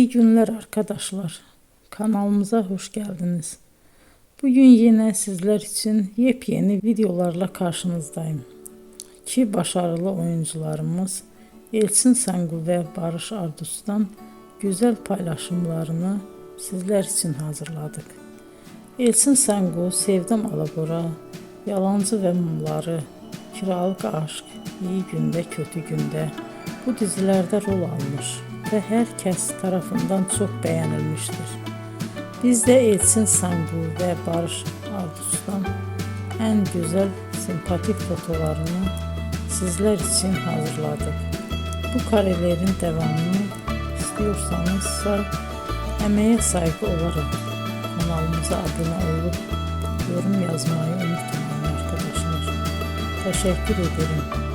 İyi günler arkadaşlar. Kanalımıza hoş geldiniz. Bugün yine sizler için yepyeni videolarla karşınızdayım. İki başarılı oyuncularımız Elçin Sangu ve Barış Ardus'tan güzel paylaşımlarını sizler için hazırladık. Elçin Sangu, Sevdim Alabora, Yalancı ve Mumları, Kiralık Aşk, İyi Günde Kötü Günde bu dizilerde rol almış ve herkes tarafından çok beğenilmiştir. Biz de Elçin Sangu ve Barış Ardus'tan en güzel sempatik fotolarını sizler için hazırladık. Bu karelerin devamını istiyorsanız emeğe saygı olarak kanalımıza abone olup yorum yazmayı unutmayın arkadaşlar. Teşekkür ederim.